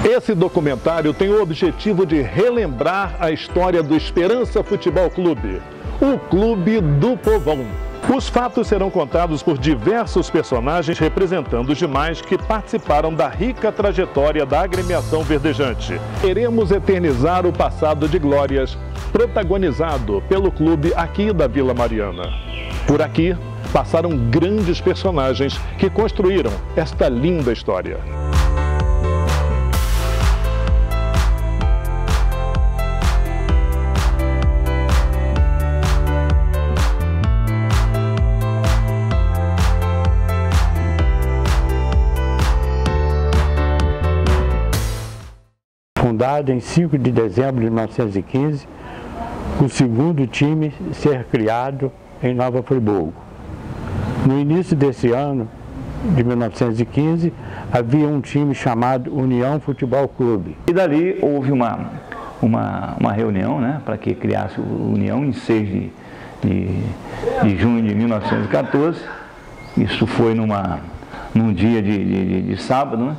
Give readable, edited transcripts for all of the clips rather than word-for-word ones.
Esse documentário tem o objetivo de relembrar a história do Esperança Futebol Clube, o clube do povão. Os fatos serão contados por diversos personagens representando os demais que participaram da rica trajetória da agremiação verdejante. Queremos eternizar o passado de glórias protagonizado pelo clube aqui da Vila Mariana. Por aqui passaram grandes personagens que construíram esta linda história. Fundado em 5 de dezembro de 1915, o segundo time ser criado em Nova Friburgo. No início desse ano, de 1915, havia um time chamado União Futebol Clube. E dali houve uma reunião, né, para que criasse o União em 6 de junho de 1914. Isso foi num dia de sábado, né?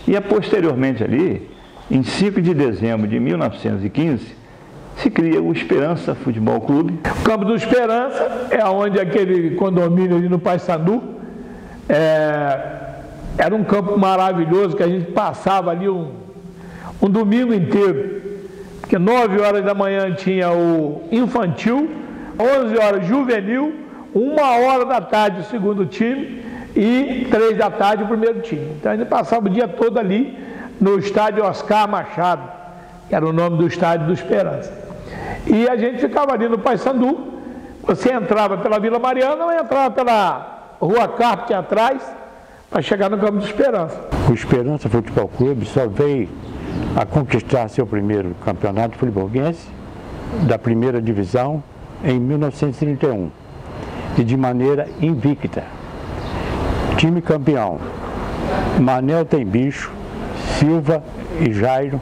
E posteriormente ali, em 5 de dezembro de 1915, se cria o Esperança Futebol Clube. O Campo do Esperança é onde aquele condomínio ali no Paissandu, era um campo maravilhoso que a gente passava ali um domingo inteiro. Porque 9 horas da manhã tinha o infantil, 11 horas juvenil, 1 hora da tarde o segundo time e 3 da tarde o primeiro time. Então a gente passava o dia todo ali no estádio Oscar Machado, que era o nome do estádio do Esperança. E a gente ficava ali no Paissandu. Você entrava pela Vila Mariana ou entrava pela Rua Carpe atrás para chegar no Campo do Esperança. O Esperança Futebol Clube só veio a conquistar seu primeiro campeonato friburguense da primeira divisão em 1931 e de maneira invicta. Time campeão: Manel Tem Bicho, Silva e Jairo,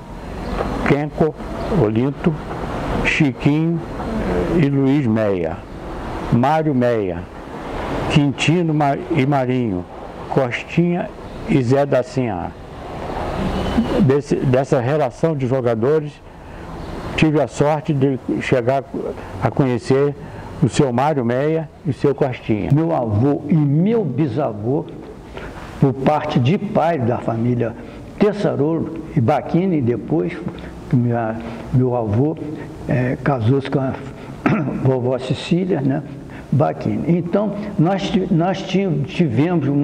Kenko, Olinto, Chiquinho e Luiz Meia, Mário Meia, Quintino e Marinho, Costinha e Zé da Sinhá. Dessa relação de jogadores, tive a sorte de chegar a conhecer o seu Mário Meia e o seu Costinha. Meu avô e meu bisavô, por parte de pai da família Tessarolo e Baquini, depois meu avô casou-se com a vovó Cecília, né, Baquini. Então, nós tivemos um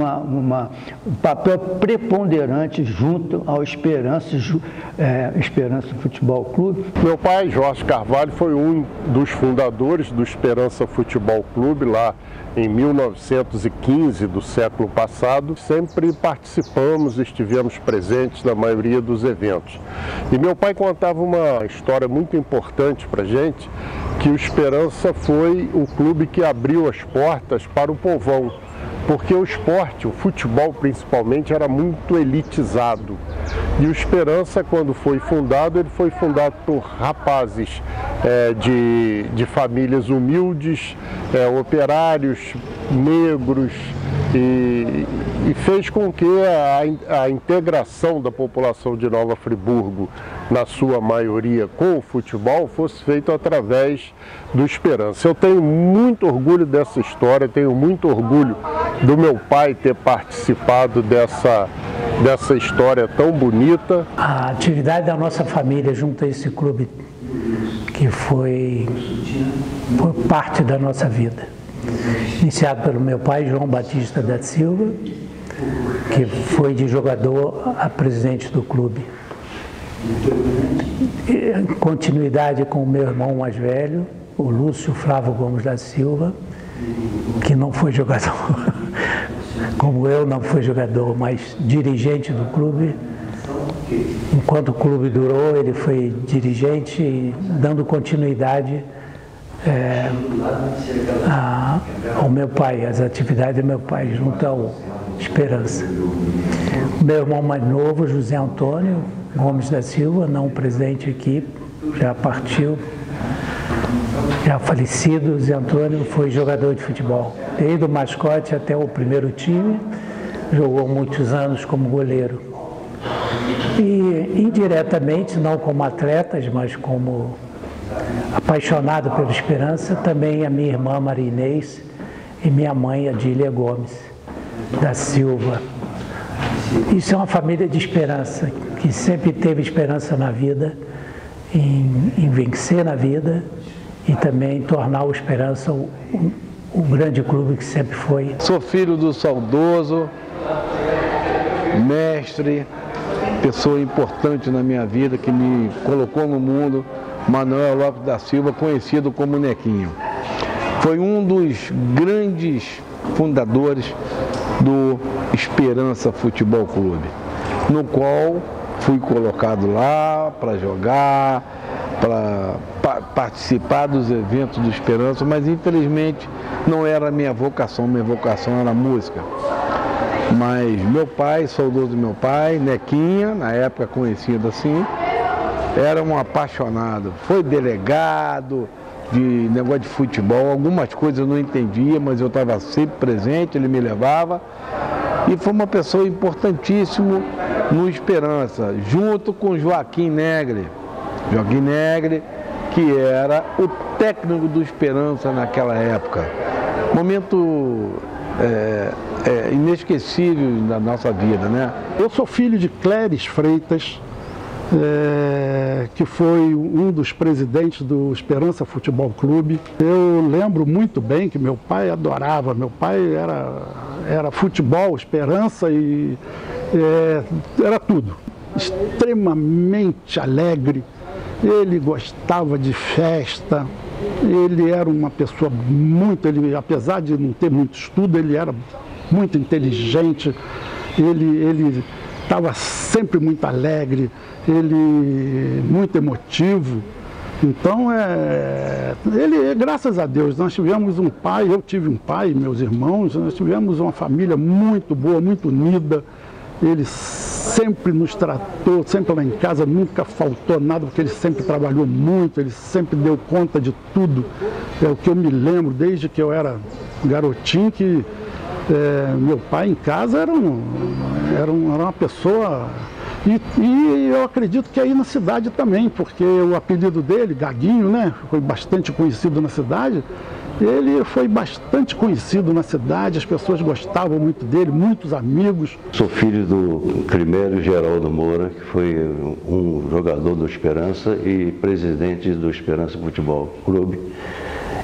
papel preponderante junto ao Esperança Futebol Clube. Meu pai, Jorge Carvalho, foi um dos fundadores do Esperança Futebol Clube lá em 1915 do século passado. Sempre participamos, estivemos presentes na maioria dos eventos. E meu pai contava uma história muito importante para a gente, que o Esperança foi o clube que abriu as portas para o povão, porque o esporte, o futebol principalmente, era muito elitizado. E o Esperança, quando foi fundado, ele foi fundado por rapazes de famílias humildes, operários, negros, e fez com que a integração da população de Nova Friburgo, na sua maioria, com o futebol, fosse feito através do Esperança. Eu tenho muito orgulho dessa história, tenho muito orgulho do meu pai ter participado dessa história tão bonita. A atividade da nossa família junto a esse clube, que foi parte da nossa vida. Iniciado pelo meu pai, João Batista da Silva, que foi de jogador a presidente do clube. Em continuidade com o meu irmão mais velho, o Lúcio Flávio Gomes da Silva, que não foi jogador, como eu, não foi jogador, mas dirigente do clube. Enquanto o clube durou, ele foi dirigente, dando continuidade ao meu pai, às atividades do meu pai, junto ao Esperança. Meu irmão mais novo, José Antônio Gomes da Silva, não presente aqui, já partiu, já falecido. José Antônio foi jogador de futebol, desde o mascote até o primeiro time, jogou muitos anos como goleiro. E indiretamente, não como atletas, mas como apaixonado pela Esperança, também a minha irmã Maria Inês e minha mãe Adília Gomes da Silva. Isso é uma família de esperança, que sempre teve esperança na vida, em vencer na vida e também tornar o Esperança o grande clube que sempre foi. Sou filho do saudoso mestre, pessoa importante na minha vida, que me colocou no mundo, Manuel Lopes da Silva, conhecido como Nequinho. Foi um dos grandes fundadores do Esperança Futebol Clube, no qual fui colocado lá para jogar, para participar dos eventos do Esperança, mas infelizmente não era a minha vocação era a música. Mas meu pai, saudoso meu pai, Nequinha, na época conhecido assim, era um apaixonado, foi delegado de negócio de futebol, algumas coisas eu não entendia, mas eu estava sempre presente, ele me levava, e foi uma pessoa importantíssima no Esperança, junto com Joaquim Negre, que era o técnico do Esperança naquela época. Momento inesquecível da nossa vida, né? Eu sou filho de Cléris Freitas, que foi um dos presidentes do Esperança Futebol Clube. Eu lembro muito bem que meu pai adorava, meu pai era futebol, Esperança e era tudo. Extremamente alegre, ele gostava de festa, ele era uma pessoa apesar de não ter muito estudo, ele era muito inteligente, ele estava sempre muito alegre, ele muito emotivo. Então, graças a Deus, nós tivemos um pai, eu tive um pai, meus irmãos, nós tivemos uma família muito boa, muito unida. Ele sempre nos tratou, sempre lá em casa, nunca faltou nada, porque ele sempre trabalhou muito, ele sempre deu conta de tudo. É o que eu me lembro, desde que eu era garotinho, que meu pai em casa era uma pessoa... E eu acredito que aí na cidade também, porque o apelido dele, Gaguinho, né, foi bastante conhecido na cidade. Ele foi bastante conhecido na cidade, as pessoas gostavam muito dele, muitos amigos. Sou filho do primeiro Geraldo Moura, que foi um jogador do Esperança e presidente do Esperança Futebol Clube.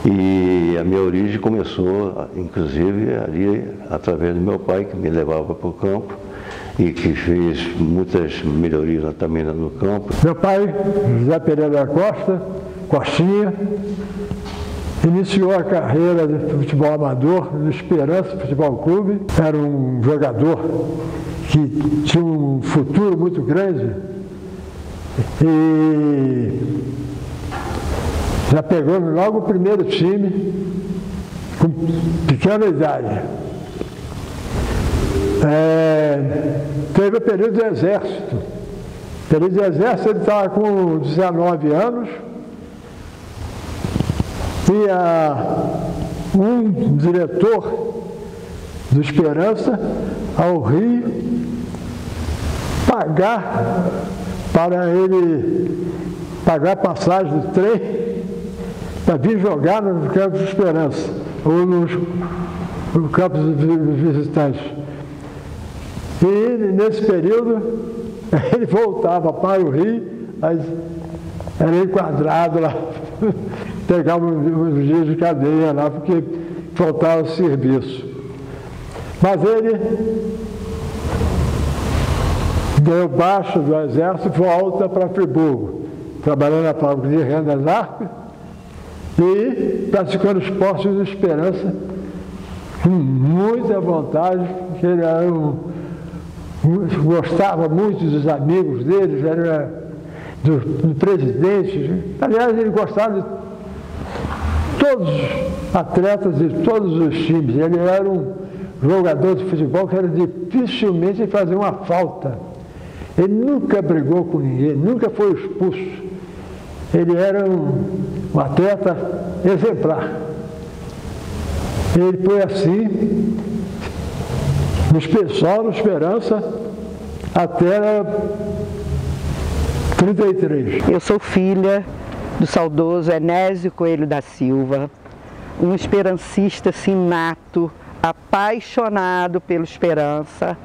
E a minha origem começou, inclusive, ali através do meu pai, que me levava para o campo e que fez muitas melhorias também no campo. Meu pai, José Pereira da Costa, Costinha, iniciou a carreira de futebol amador no Esperança Futebol Clube. Era um jogador que tinha um futuro muito grande e já pegou logo o primeiro time com pequena idade. Teve o período do Exército. No período do Exército ele estava com 19 anos. E um diretor do Esperança ao Rio pagar para ele pagar passagem do trem para vir jogar no campo de Esperança ou no campo dos visitantes. E nesse período ele voltava para o Rio, mas era enquadrado lá, pegava uns dias de cadeia lá, porque faltava serviço. Mas ele deu baixa do Exército e volta para Friburgo, trabalhando na fábrica de rendas Arco e praticando esportes de Esperança com muita vontade, porque ele era gostava muito dos amigos dele, era do presidente. Aliás, ele gostava de todos os atletas de todos os times. Ele era jogador de futebol que era dificilmente fazer uma falta. Ele nunca brigou com ninguém, nunca foi expulso. Ele era um atleta exemplar. Ele foi assim, só no Esperança, até 33. Eu sou filha do saudoso Enésio Coelho da Silva, um esperancista assim, nato, apaixonado pelo Esperança,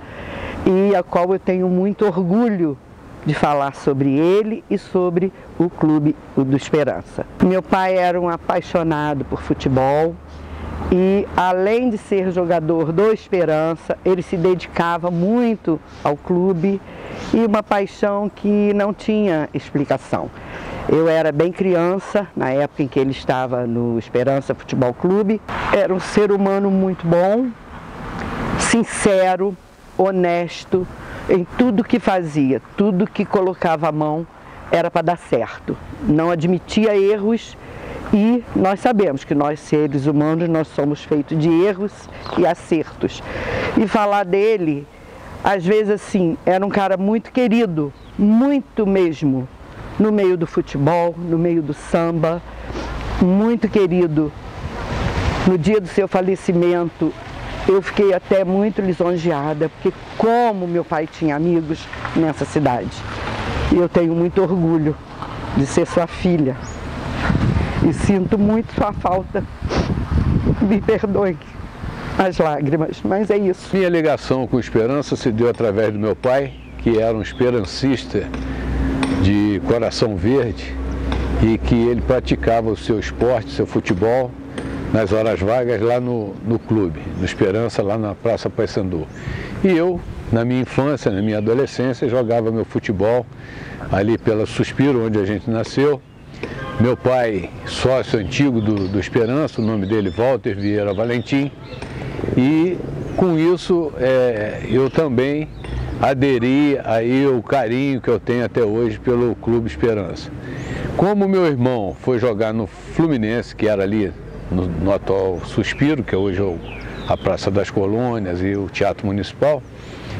e a qual eu tenho muito orgulho de falar sobre ele e sobre o clube do Esperança. Meu pai era um apaixonado por futebol e, além de ser jogador do Esperança, ele se dedicava muito ao clube, e uma paixão que não tinha explicação. Eu era bem criança, na época em que ele estava no Esperança Futebol Clube. Era um ser humano muito bom, sincero, honesto, em tudo que fazia, tudo que colocava a mão era para dar certo. Não admitia erros, e nós sabemos que nós, seres humanos, nós somos feitos de erros e acertos. E falar dele, às vezes assim, era um cara muito querido, muito mesmo, no meio do futebol, no meio do samba, muito querido. No dia do seu falecimento, eu fiquei até muito lisonjeada, porque como meu pai tinha amigos nessa cidade. E eu tenho muito orgulho de ser sua filha. E sinto muito sua falta. Me perdoe as lágrimas, mas é isso. Minha ligação com Esperança se deu através do meu pai, que era um esperancista de coração verde, e que ele praticava o seu esporte, seu futebol, nas horas vagas lá no clube, no Esperança, lá na Praça Paissandu. E eu, na minha infância, na minha adolescência, jogava meu futebol ali pela Suspiro, onde a gente nasceu. Meu pai, sócio antigo do Esperança, o nome dele Walter Vieira Valentim, e com isso eu também aderi aí o carinho que eu tenho até hoje pelo Clube Esperança. Como meu irmão foi jogar no Fluminense, que era ali no atual Suspiro, que hoje é a Praça das Colônias e o Teatro Municipal,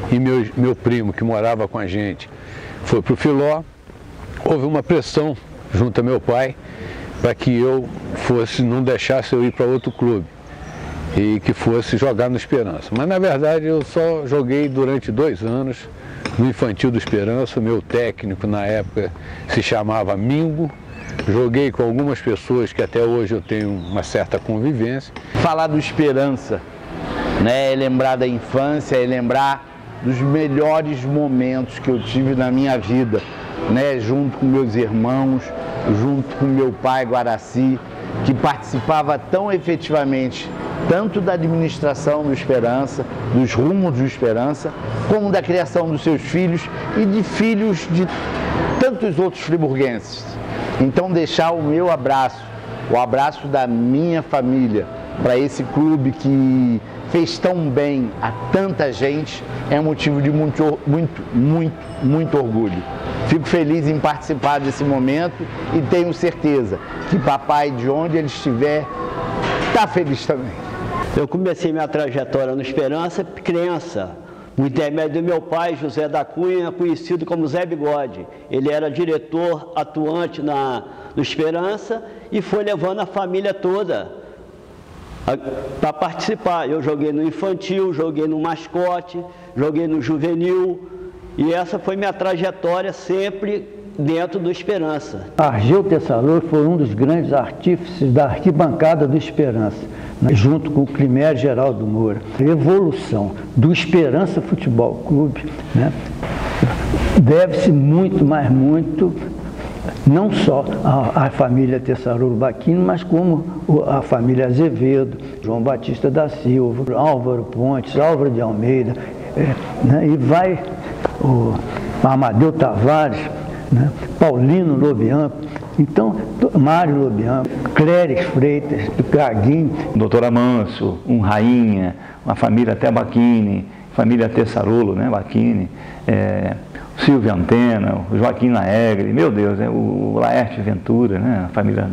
e meu primo, que morava com a gente, foi para o Filó, houve uma pressão junto a meu pai para que eu não deixasse eu ir para outro clube e que fosse jogar no Esperança. Mas na verdade eu só joguei durante 2 anos no infantil do Esperança. O meu técnico na época se chamava Mingo. Joguei com algumas pessoas que até hoje eu tenho uma certa convivência. Falar do Esperança, né, é lembrar da infância, é lembrar dos melhores momentos que eu tive na minha vida, né, junto com meus irmãos, junto com meu pai Guaraci, que participava tão efetivamente tanto da administração do Esperança, dos rumos do Esperança, como da criação dos seus filhos e de filhos de tantos outros friburguenses. Então deixar o meu abraço, o abraço da minha família para esse clube que fez tão bem a tanta gente, é motivo de muito orgulho. Fico feliz em participar desse momento e tenho certeza que papai, de onde ele estiver, está feliz também. Eu comecei minha trajetória no Esperança criança, no intermédio do meu pai, José da Cunha, conhecido como Zé Bigode. Ele era diretor atuante no Esperança e foi levando a família toda para participar. Eu joguei no infantil, joguei no mascote, joguei no juvenil, e essa foi minha trajetória sempre dentro do Esperança. Argel Tessalor foi um dos grandes artífices da arquibancada do Esperança, junto com o Climério Geraldo Moura. A evolução do Esperança Futebol Clube, né, deve-se muito, mas muito, não só à família Tessarolo Baquini, mas como a família Azevedo, João Batista da Silva, Álvaro Pontes, Álvaro de Almeida, né, e vai o Amadeu Tavares, né, Paulino Lobianco, então Mário Lobianco, Cléris Freitas, Gaguinho. Doutor Amâncio, Rainha, uma família até Baquini, família Tessarolo, né, Baquini, Silvio Antena, o Joaquim Laegre, meu Deus, o Laércio Ventura, né, a família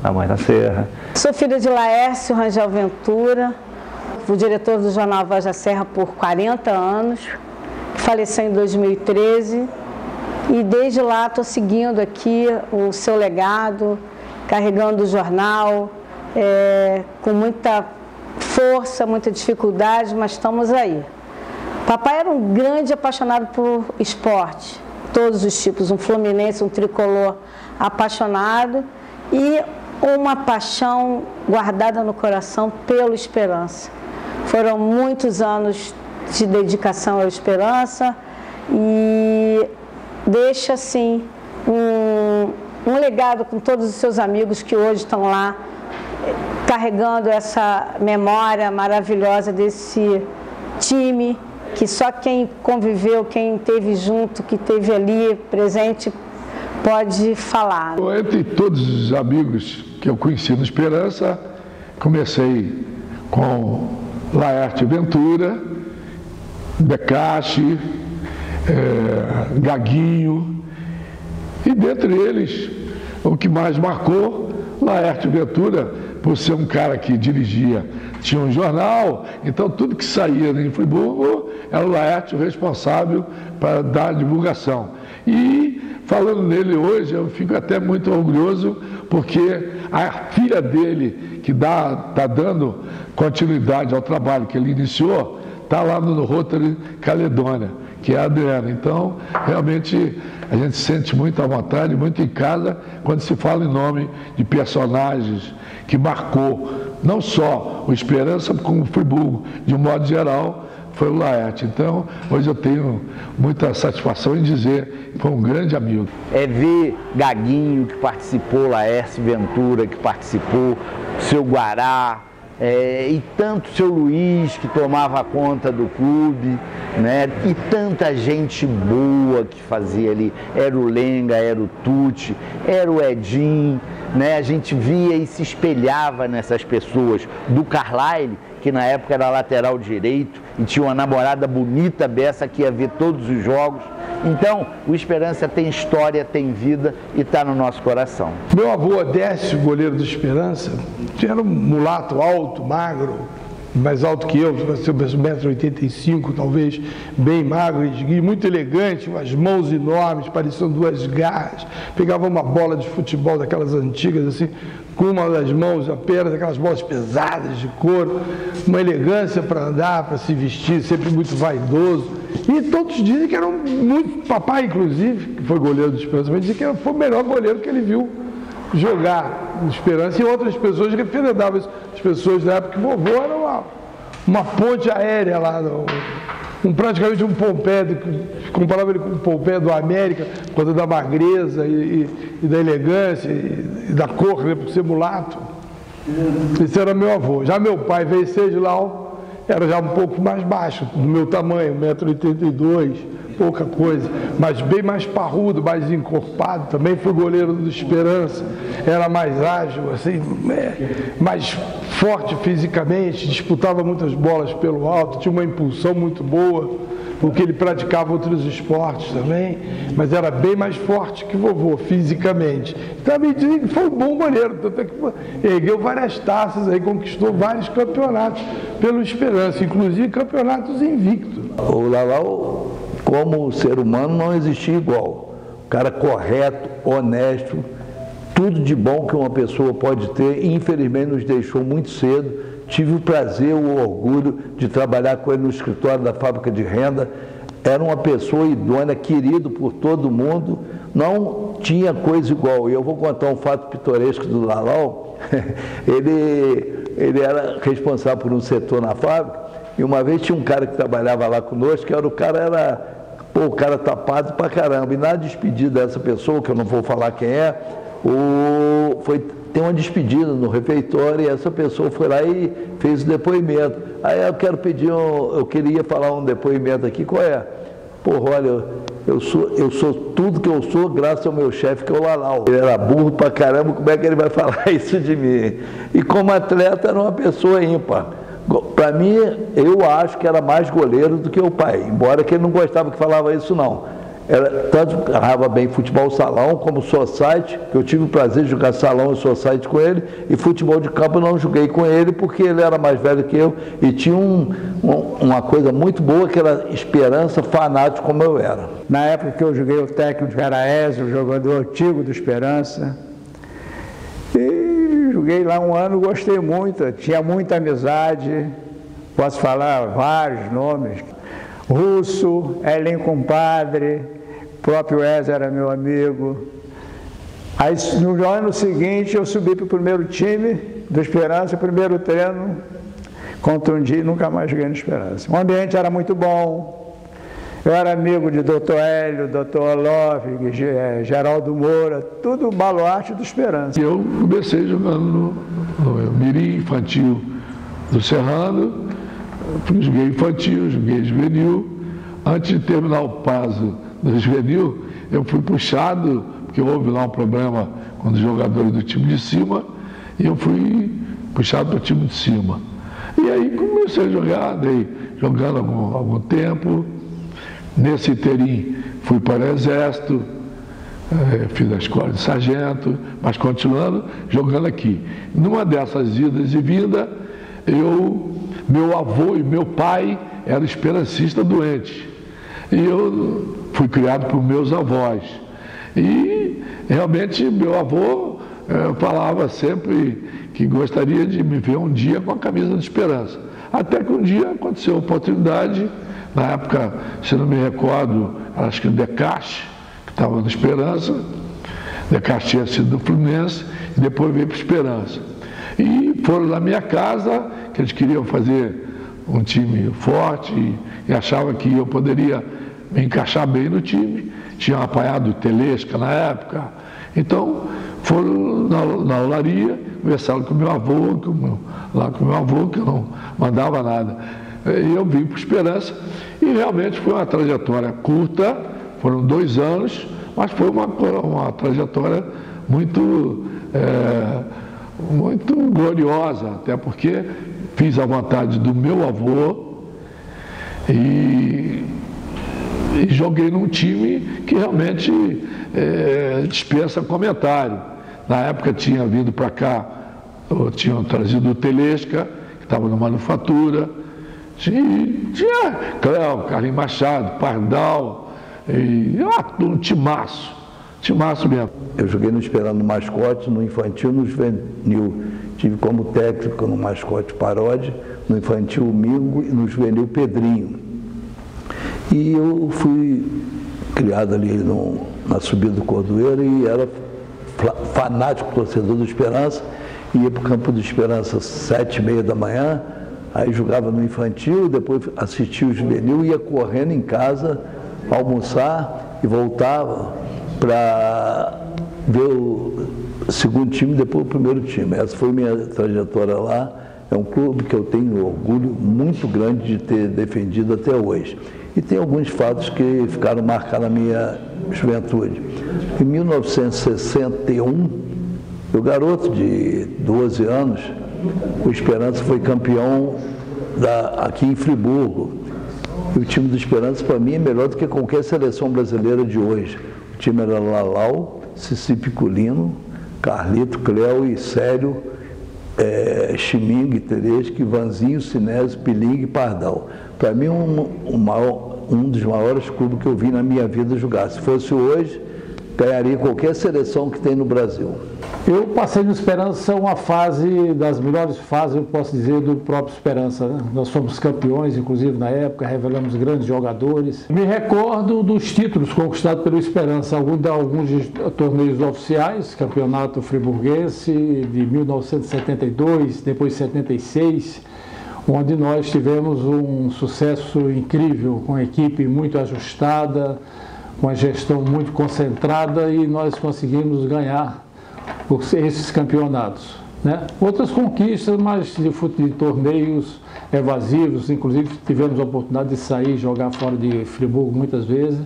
da Voz da Serra. Sou filha de Laércio Rangel Ventura, o diretor do jornal Voz da Serra por 40 anos, faleceu em 2013, e desde lá estou seguindo aqui o seu legado, carregando o jornal, com muita força, muita dificuldade, mas estamos aí. Papai era um grande apaixonado por esporte, todos os tipos, um fluminense, um tricolor apaixonado e uma paixão guardada no coração pelo Esperança. Foram muitos anos de dedicação ao Esperança e deixa, assim, um legado com todos os seus amigos que hoje estão lá carregando essa memória maravilhosa desse time que só quem conviveu, quem esteve junto, que esteve ali presente, pode falar. Entre todos os amigos que eu conheci no Esperança, comecei com Laerte Ventura, Becache, Gaguinho, e dentre eles, o que mais marcou, Laerte Ventura, por ser um cara que dirigia, tinha um jornal, então tudo que saía em Friburgo era o Laerte o responsável para dar a divulgação. E falando nele hoje, eu fico até muito orgulhoso, porque a filha dele, que está dando continuidade ao trabalho que ele iniciou, está lá no Rotary Caledônia, que é a Adriana. Então, realmente, a gente se sente muito à vontade, muito em casa, quando se fala em nome de personagens que marcou não só o Esperança, como o Friburgo, de um modo geral, foi o Laerte. Então, hoje eu tenho muita satisfação em dizer que foi um grande amigo. Ver Gaguinho, que participou, Laerte Ventura, que participou, seu Guará, e tanto seu Luiz, que tomava conta do clube, né? E tanta gente boa que fazia ali. Era o Lenga, era o Tuti, era o Edinho, né? A gente via e se espelhava nessas pessoas. Do Carlyle, que na época era lateral direito e tinha uma namorada bonita beça que ia ver todos os jogos. Então, o Esperança tem história, tem vida e está no nosso coração. Meu avô Odécio, goleiro do Esperança, era um mulato alto, magro, mais alto que eu, 1,85 m, talvez, bem magro e muito elegante, umas mãos enormes, pareciam duas garras. Pegava uma bola de futebol daquelas antigas, assim, com uma das mãos apenas, aquelas bolas pesadas de couro, uma elegância para andar, para se vestir, sempre muito vaidoso. E todos dizem que era muito, papai inclusive, que foi goleiro do Esperança, mas dizia que foi o melhor goleiro que ele viu jogar no Esperança, e outras pessoas referendavam isso. As pessoas da época que vovô era uma ponte aérea lá, praticamente um Pompé, comparava ele com o Pompé do América, por causa da magreza e da elegância e da cor, né, por ser mulato. Esse era meu avô. Já meu pai, Venceslau, era já um pouco mais baixo, do meu tamanho, 1,82 m, pouca coisa, mas bem mais parrudo, mais encorpado. Também foi goleiro do Esperança, era mais ágil, assim, mais forte fisicamente, disputava muitas bolas pelo alto, tinha uma impulsão muito boa, porque ele praticava outros esportes também, mas era bem mais forte que vovô, fisicamente. Também dizem que foi um bom goleiro, tanto é que ergueu várias taças, aí, conquistou vários campeonatos pelo Esperança, inclusive campeonatos invictos. O Lalau, como ser humano, não existia igual. Um cara correto, honesto, tudo de bom que uma pessoa pode ter. Infelizmente nos deixou muito cedo. Tive o prazer, o orgulho de trabalhar com ele no escritório da Fábrica de Renda. Era uma pessoa idônea, querido por todo mundo, não tinha coisa igual. E eu vou contar um fato pitoresco do Lalau. Ele era responsável por um setor na fábrica, e uma vez tinha um cara que trabalhava lá conosco, que o cara tapado pra caramba. E na despedida dessa pessoa, que eu não vou falar quem é, tem uma despedida no refeitório, e essa pessoa foi lá e fez o depoimento. Aí eu queria falar um depoimento aqui, qual é? Porra, olha, eu sou tudo que eu sou graças ao meu chefe, que é o Lalau. Ele era burro pra caramba, como é que ele vai falar isso de mim? E como atleta era uma pessoa ímpar. Para mim, eu acho que era mais goleiro do que o pai, embora que ele não gostava que falava isso não. Tanto agarrava bem futebol salão como society, que eu tive o prazer de jogar salão e society com ele, e futebol de campo eu não joguei com ele porque ele era mais velho que eu e tinha uma coisa muito boa que era esperança, fanático como eu era. Na época que eu joguei, o técnico era Ezio, jogador antigo do Esperança, e joguei lá um ano, gostei muito, tinha muita amizade, posso falar vários nomes, Russo, Elinho Compadre, o próprio Ezio era meu amigo. Aí no ano seguinte eu subi para o primeiro time do Esperança, primeiro treino, contundi e nunca mais joguei no Esperança. O ambiente era muito bom, eu era amigo de Dr. Hélio, Dr. Olof, Geraldo Moura, tudo baluarte do Esperança. Eu comecei jogando no Mirim Infantil do Serrano, joguei infantil, joguei juvenil. Antes de terminar o prazo do juvenil, eu fui puxado, porque houve lá um problema com os jogadores do time de cima, e eu fui puxado para o time de cima. E aí comecei a jogar, andei jogando algum tempo. Nesse interim fui para o Exército, fiz a escola de sargento, mas continuando jogando aqui. Numa dessas idas e vindas, meu avô e meu pai eram esperancista doente. E eu fui criado por meus avós. E realmente meu avô falava sempre que gostaria de me ver um dia com a camisa de Esperança. Até que um dia aconteceu a oportunidade, na época, se não me recordo, acho que o Decache, que estava no Esperança, Decache tinha sido do Fluminense e depois veio para o Esperança. E foram na minha casa, que eles queriam fazer um time forte e achavam que eu poderia me encaixar bem no time. Tinham apoiado o Telesca na época. Então, foram na olaria, conversaram com meu avô, que eu não mandava nada. E eu vim para o Esperança e realmente foi uma trajetória curta, foram 2 anos, mas foi uma trajetória muito gloriosa, até porque fiz a vontade do meu avô e joguei num time que realmente dispensa comentário. Na época tinha vindo para cá, tinham trazido o Telesca, que estava na manufatura, tinha Cléo, Carlinhos Machado, Pardal, um timaço mesmo. Eu joguei no Esperando Mascote, no infantil, no juvenil. Tive como técnico no Mascote Paródia, no infantil Mingo e no juvenil Pedrinho. E eu fui criado ali na subida do Cordoeiro e era fanático torcedor do Esperança. Ia para o campo do Esperança às 7h30 da manhã, aí jogava no infantil, depois assistia o juvenil, ia correndo em casa, almoçar e voltava para ver o segundo time, depois o primeiro time. Essa foi minha trajetória lá. É um clube que eu tenho orgulho muito grande de ter defendido até hoje. E tem alguns fatos que ficaram marcados na minha juventude. Em 1961, eu garoto de 12 anos, o Esperança foi campeão aqui em Friburgo. E o time do Esperança, para mim, é melhor do que qualquer seleção brasileira de hoje. O time era Lalau, Cici Picolino, Carlito, Cléo e Célio, Chimingue, Teresque, Vanzinho, Sinésio, Pilingue e Pardal. Para mim, um dos maiores clubes que eu vi na minha vida jogar. Se fosse hoje, ganharia qualquer seleção que tem no Brasil. Eu passei no Esperança uma fase, das melhores fases, eu posso dizer, do próprio Esperança, né? Nós fomos campeões, inclusive, na época, revelamos grandes jogadores. Me recordo dos títulos conquistados pelo Esperança, alguns torneios oficiais, Campeonato Friburguense de 1972, depois 76, onde nós tivemos um sucesso incrível, com a equipe muito ajustada, com a gestão muito concentrada, e nós conseguimos ganhar esses campeonatos, né? Outras conquistas, mas de torneios evasivos, inclusive tivemos a oportunidade de sair e jogar fora de Friburgo muitas vezes,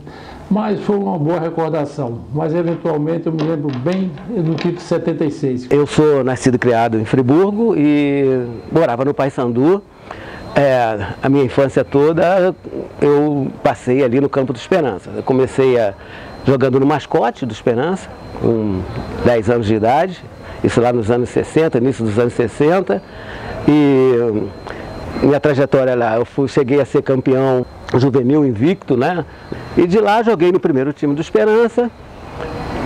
mas foi uma boa recordação. Mas eventualmente eu me lembro bem do título 76. Eu sou nascido e criado em Friburgo e morava no Paissandu. a minha infância toda eu passei ali no Campo do Esperança. Eu comecei jogando no mascote do Esperança, com 10 anos de idade, isso lá nos anos 60, início dos anos 60, e minha trajetória lá, cheguei a ser campeão juvenil invicto, né? E de lá joguei no primeiro time do Esperança.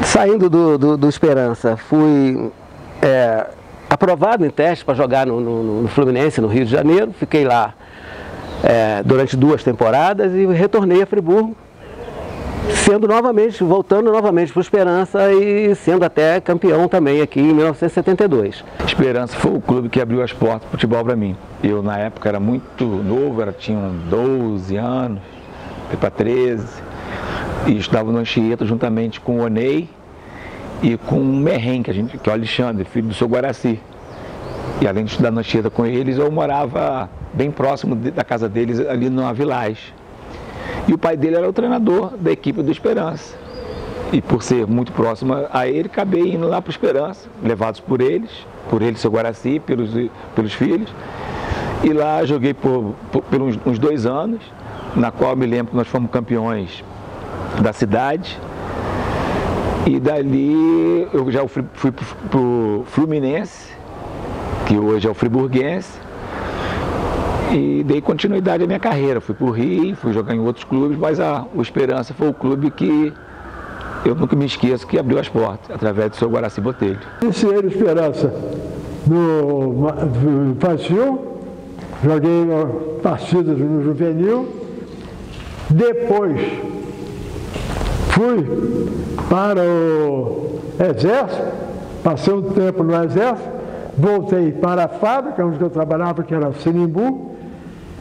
Saindo do Esperança, fui aprovado em teste para jogar no Fluminense, no Rio de Janeiro. Fiquei lá durante 2 temporadas e retornei a Friburgo, voltando novamente para o Esperança e sendo até campeão também aqui em 1972. Esperança foi o clube que abriu as portas do futebol para mim. Eu na época era muito novo, tinha 12 anos, fui para 13, e estudava no Anchieta juntamente com o Onei e com o Merren, que é o Alexandre, filho do seu Guaraci. E além de estudar no Anchieta com eles, eu morava bem próximo da casa deles, ali na Village. E o pai dele era o treinador da equipe do Esperança. E por ser muito próximo a ele, acabei indo lá para o Esperança, levados por ele, seu Guaraci, pelos filhos. E lá joguei por uns 2 anos, na qual eu me lembro que nós fomos campeões da cidade. E dali eu já fui para o Fluminense, que hoje é o Friburguense, e dei continuidade à minha carreira. Fui para o Rio, fui jogar em outros clubes, mas o Esperança foi o clube que eu nunca me esqueço, que abriu as portas, através do seu Guaraci Botelho. Iniciei no Esperança no infantil, joguei partidas no juvenil, depois fui para o Exército, passei um tempo no Exército, voltei para a fábrica onde eu trabalhava, que era Sinimbu,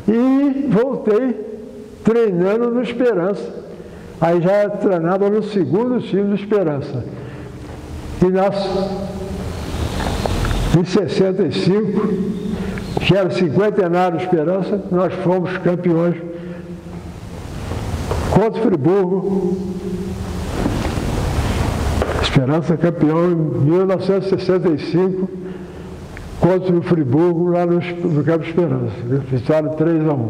e voltei treinando no Esperança. Aí já treinava no segundo time do Esperança. E em 65, que era o 50º do Esperança, nós fomos campeões contra o Friburgo. Esperança campeão em 1965 contra o Friburgo lá no Campo Esperança. Vitória 3-1.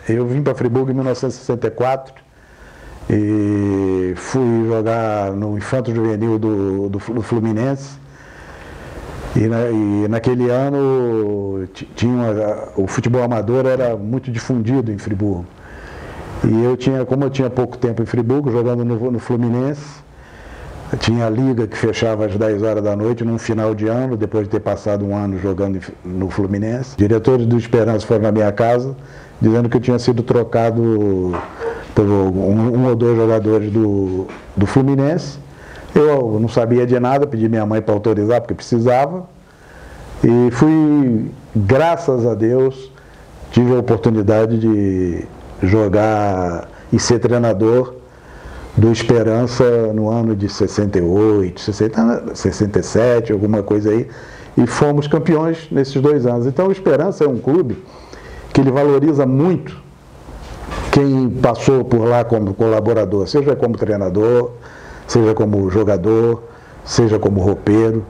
Eu vim para Friburgo em 1964 e fui jogar no Infanto Juvenil do Fluminense. E naquele ano o futebol amador era muito difundido em Friburgo. E como eu tinha pouco tempo em Friburgo, jogando no Fluminense, tinha a liga que fechava às 10 horas da noite num final de ano, depois de ter passado um ano jogando no Fluminense. Diretores do Esperança foram na minha casa, dizendo que eu tinha sido trocado por um ou 2 jogadores do Fluminense. Eu não sabia de nada, pedi minha mãe para autorizar, porque precisava. E fui, graças a Deus, tive a oportunidade de jogar e ser treinador do Esperança no ano de 68, 67, alguma coisa aí, e fomos campeões nesses 2 anos. Então o Esperança é um clube que ele valoriza muito quem passou por lá como colaborador, seja como treinador, seja como jogador, seja como roupeiro.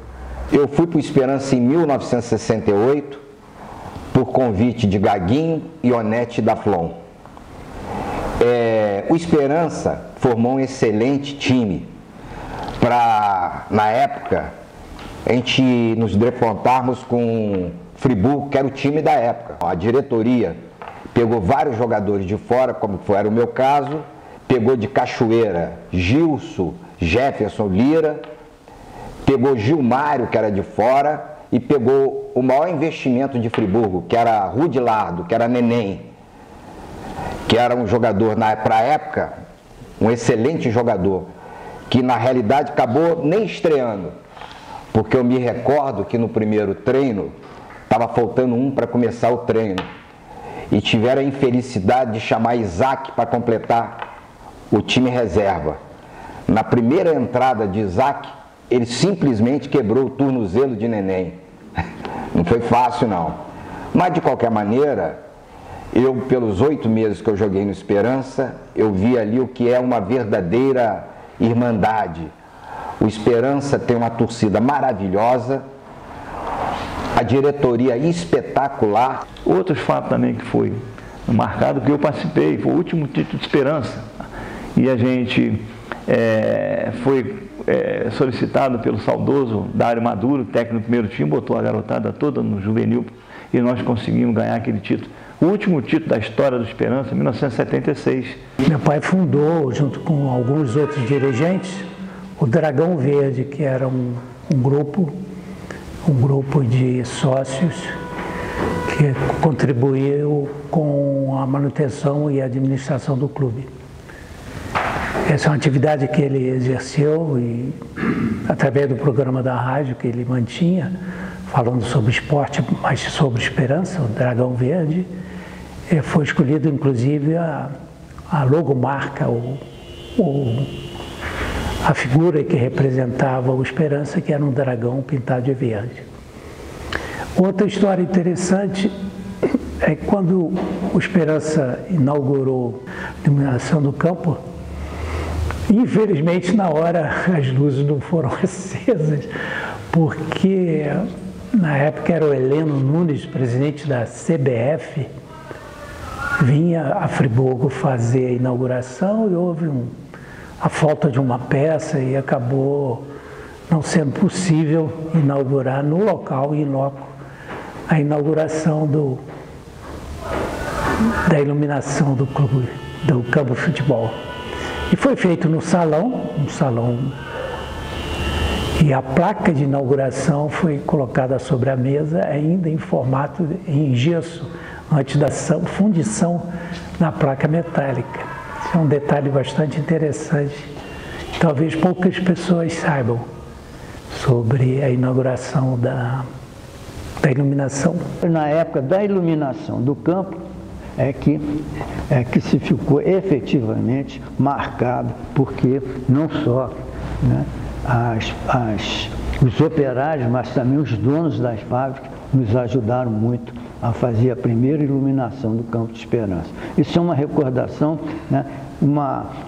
Eu fui para o Esperança em 1968, por convite de Gaguinho e Onete da Flon. O Esperança formou um excelente time para, na época, a gente nos defrontarmos com Friburgo, que era o time da época. A diretoria pegou vários jogadores de fora, como era o meu caso, pegou de Cachoeira Gilson, Jefferson Lira, pegou Gilmário, que era de fora, e pegou o maior investimento de Friburgo, que era Rudilardo, que era Neném, que era um jogador, para a época, um excelente jogador, que na realidade acabou nem estreando, porque eu me recordo que no primeiro treino, estava faltando um para começar o treino, e tiveram a infelicidade de chamar Isaac para completar o time reserva. Na primeira entrada de Isaac, ele simplesmente quebrou o tornozelo de Neném. Não foi fácil não, mas de qualquer maneira, eu, pelos 8 meses que eu joguei no Esperança, eu vi ali o que é uma verdadeira irmandade. O Esperança tem uma torcida maravilhosa, a diretoria espetacular. Outros fatos também que foi marcado, que eu participei, foi o último título de Esperança. E a gente foi solicitado pelo saudoso Dário Maduro, técnico do primeiro time, botou a garotada toda no juvenil e nós conseguimos ganhar aquele título. O último título da história do Esperança, em 1976. Meu pai fundou, junto com alguns outros dirigentes, o Dragão Verde, que era um grupo de sócios que contribuiu com a manutenção e administração do clube. Essa é uma atividade que ele exerceu e, através do programa da rádio que ele mantinha, falando sobre esporte, mas sobre esperança, o Dragão Verde, foi escolhido inclusive a logomarca, a figura que representava o Esperança, que era um dragão pintado de verde. Outra história interessante é que quando o Esperança inaugurou a iluminação do campo, infelizmente na hora as luzes não foram acesas, porque na época era o Heleno Nunes, presidente da CBF, vinha a Friburgo fazer a inauguração e houve a falta de uma peça e acabou não sendo possível inaugurar no local, in loco, a inauguração da iluminação do clube, do campo de futebol. E foi feito no salão, e a placa de inauguração foi colocada sobre a mesa ainda em formato em gesso, antes da fundição na placa metálica. Isso é um detalhe bastante interessante. Talvez poucas pessoas saibam sobre a inauguração da iluminação. Na época da iluminação do campo é que se ficou efetivamente marcado, porque não só, né, os operários, mas também os donos das fábricas nos ajudaram muito a fazer a primeira iluminação do Campo de Esperança. Isso é uma recordação, né,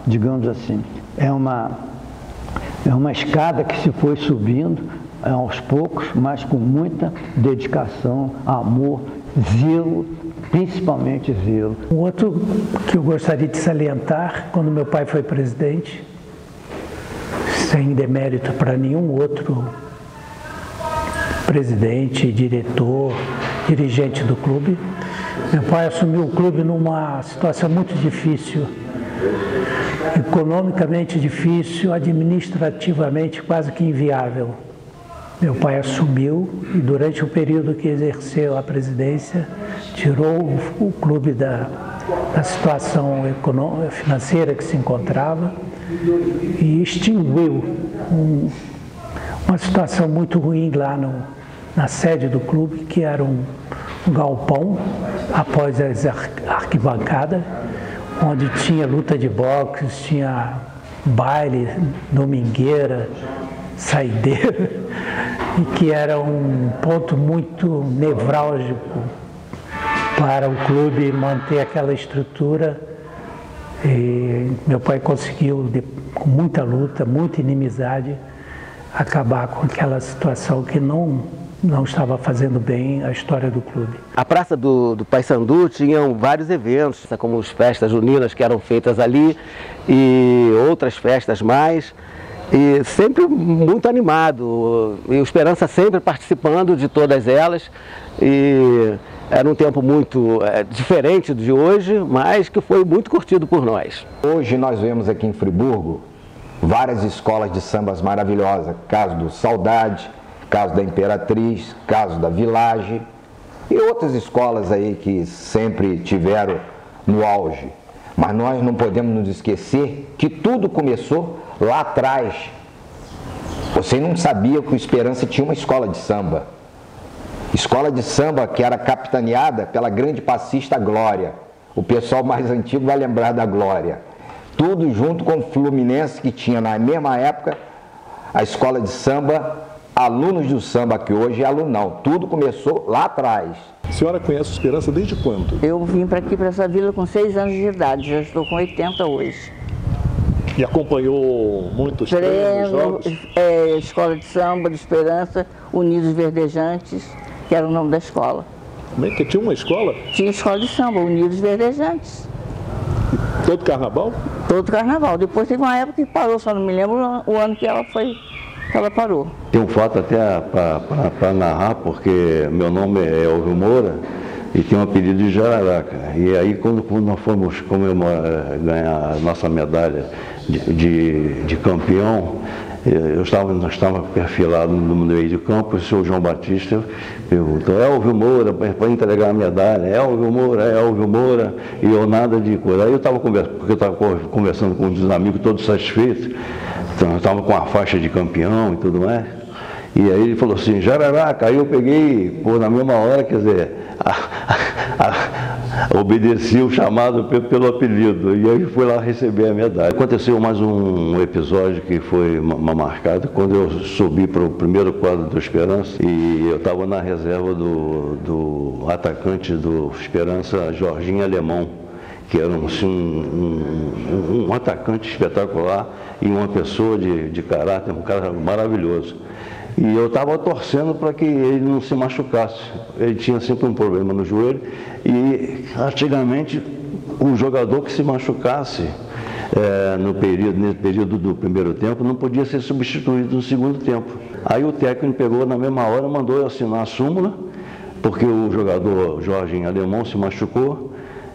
digamos assim, é uma escada que se foi subindo aos poucos, mas com muita dedicação, amor, zelo, principalmente zelo. Um outro que eu gostaria de salientar, quando meu pai foi presidente, sem demérito para nenhum outro presidente, diretor, dirigente do clube, meu pai assumiu o clube numa situação muito difícil, economicamente difícil, administrativamente quase que inviável. Meu pai assumiu e durante o período que exerceu a presidência, tirou o clube da situação financeira que se encontrava e extinguiu uma situação muito ruim lá na sede do clube, que era um galpão após as arquibancadas, onde tinha luta de boxe, tinha baile, domingueira, saideira, e que era um ponto muito nevrálgico para o clube manter aquela estrutura. E meu pai conseguiu, com muita luta, muita inimizade, acabar com aquela situação que não estava fazendo bem a história do clube. A Praça do Paissandu tinha vários eventos, como as festas juninas que eram feitas ali e outras festas mais, e sempre muito animado, e o Esperança sempre participando de todas elas, e era um tempo muito diferente de hoje, mas que foi muito curtido por nós. Hoje nós vemos aqui em Friburgo várias escolas de sambas maravilhosas, caso do Saudade, caso da Imperatriz, caso da Village e outras escolas aí que sempre tiveram no auge. Mas nós não podemos nos esquecer que tudo começou lá atrás. Você não sabia que o Esperança tinha uma escola de samba. Escola de samba que era capitaneada pela grande passista Glória. O pessoal mais antigo vai lembrar da Glória. Tudo junto com o Fluminense, que tinha na mesma época a escola de samba, alunos do samba, que hoje é alunão. Tudo começou lá atrás. A senhora conhece o Esperança desde quando? Eu vim para aqui, para essa vila, com 6 anos de idade, já estou com 80 hoje. E acompanhou muitos treinos, jogos? Escola de samba, de Esperança, Unidos Verdejantes, que era o nome da escola. Como é que tinha uma escola? Tinha escola de samba, Unidos Verdejantes. Todo carnaval? Todo carnaval. Depois teve uma época que parou, só não me lembro o ano que ela parou. Tem um fato até para narrar, porque meu nome é Elvio Moura e tem um apelido de Jararaca. E aí quando nós fomos ganhar a nossa medalha de campeão, nós estávamos perfilados no meio de campo, o senhor João Batista perguntou, Elvio Moura, para entregar a medalha, Elvio Moura, e eu nada de coisa. Aí eu estava conversando com uns amigos todos satisfeitos, então eu estava com a faixa de campeão e tudo mais, e aí ele falou assim, Jararaca, aí eu peguei, na mesma hora, quer dizer, obedeci o chamado pelo apelido, e aí fui lá receber a medalha. Aconteceu mais um episódio que foi marcado, quando eu subi para o primeiro quadro do Esperança, e eu estava na reserva do atacante do Esperança, Jorginho Alemão, que era um atacante espetacular e uma pessoa de caráter, um cara maravilhoso. E eu estava torcendo para que ele não se machucasse. Ele tinha sempre um problema no joelho e, antigamente, um jogador que se machucasse nesse período do primeiro tempo não podia ser substituído no segundo tempo. Aí o técnico pegou na mesma hora, mandou eu assinar a súmula, porque o jogador Jorginho Alemão se machucou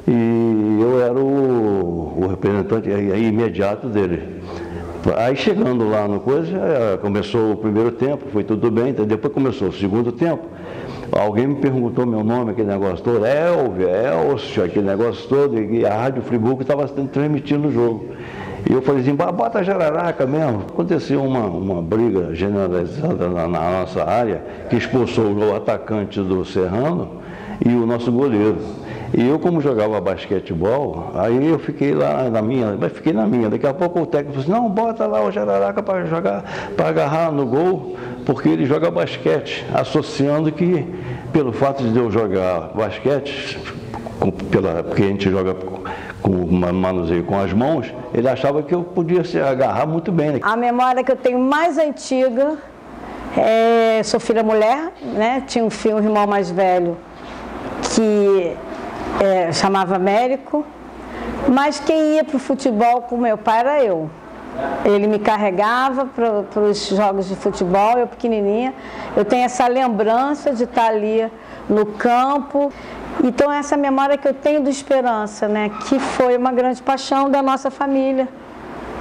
e eu era o representante imediato dele. Aí chegando lá no coisa, começou o primeiro tempo, foi tudo bem, depois começou o segundo tempo. Alguém me perguntou meu nome, aquele negócio todo, Elcio, aquele negócio todo, e a Rádio Friburgo estava transmitindo o jogo. E eu falei assim, bota Jararaca mesmo. Aconteceu uma briga generalizada na nossa área, que expulsou o atacante do Serrano e o nosso goleiro. E eu, como jogava basquetebol, aí eu fiquei lá na minha, Daqui a pouco o técnico falou assim, não, bota lá o Jararaca para jogar, para agarrar no gol, porque ele joga basquete, associando que, pelo fato de eu jogar basquete, porque a gente joga com manuseio com as mãos, ele achava que eu podia se agarrar muito bem. Né? A memória que eu tenho mais antiga, sou filha mulher, né? Tinha um irmão mais velho que chamava Américo, mas quem ia para o futebol com meu pai era eu. Ele me carregava para os jogos de futebol, eu pequenininha. Eu tenho essa lembrança de estar ali no campo. Então essa memória que eu tenho do Esperança, né, que foi uma grande paixão da nossa família,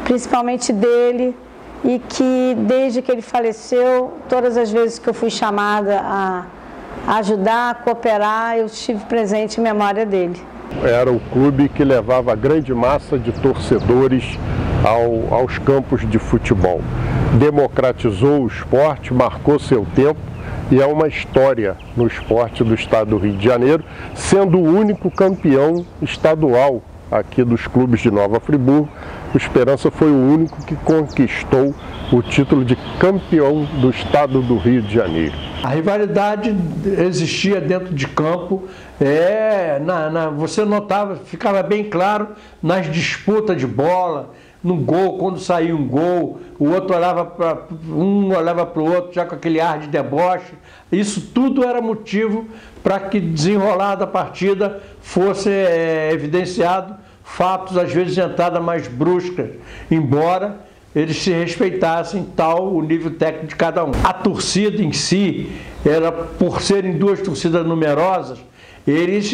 principalmente dele, e que desde que ele faleceu, todas as vezes que eu fui chamada a ajudar, a cooperar, eu estive presente em memória dele. Era o clube que levava grande massa de torcedores aos campos de futebol. Democratizou o esporte, marcou seu tempo e é uma história no esporte do estado do Rio de Janeiro, sendo o único campeão estadual aqui dos clubes de Nova Friburgo. O Esperança foi o único que conquistou o título de campeão do estado do Rio de Janeiro. A rivalidade existia dentro de campo, você notava, ficava bem claro nas disputas de bola, no gol, quando saía um gol, o outro olhava para o outro já com aquele ar de deboche. Isso tudo era motivo para que desenrolar da partida fosse evidenciado fatos, às vezes de entrada mais brusca, embora eles se respeitassem tal o nível técnico de cada um. A torcida em si, por serem duas torcidas numerosas, eles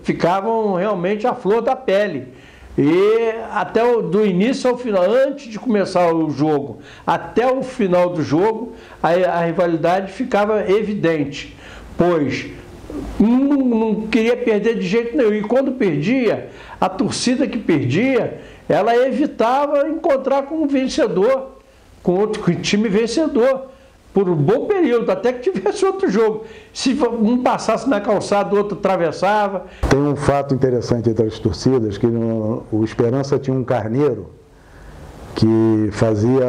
ficavam realmente à flor da pele. E até do início ao final, antes de começar o jogo, até o final do jogo, a rivalidade ficava evidente, pois não queria perder de jeito nenhum. E quando perdia, a torcida que perdia, ela evitava encontrar com um vencedor, com outro time vencedor, por um bom período, até que tivesse outro jogo. Se um passasse na calçada, o outro atravessava. Tem um fato interessante entre as torcidas, que o Esperança tinha um carneiro que fazia